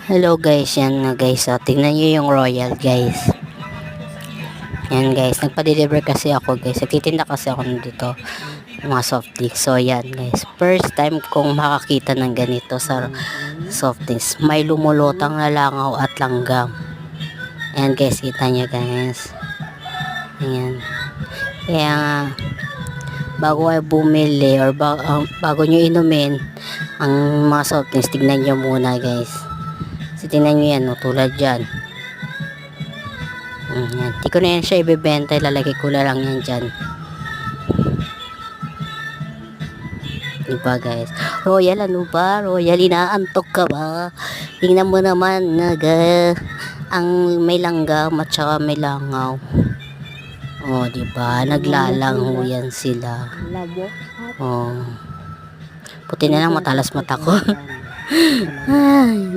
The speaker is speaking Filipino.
Hello guys, yan na guys. So, tingnan nyo yung Royal guys. Yan guys, nagpa-deliver kasi ako guys. Nagtitinda kasi ako dito ng mga soft drinks. So yan guys, first time kong makakita ng ganito sa soft drinks. May lumulutang na langaw at langgam. Ayan guys, kita nyo guys. Ayan. Kaya nga, bago kayo bumili or bago nyo inumin ang mga soft drinks, tignan nyo muna guys. So, tingnan nyo yan, no, tulad dyan. Yan. Di ko na yan siya ibibenta, ilalagay ko na lang yan dyan. Diba guys? Royal, ano ba? Royal, inaantok ka ba? Tingnan mo naman, ang may langgam at saka may langaw. Oh, diba? Naglalango yan sila. Oh. Puti na lang, matalas mata ko. Ay,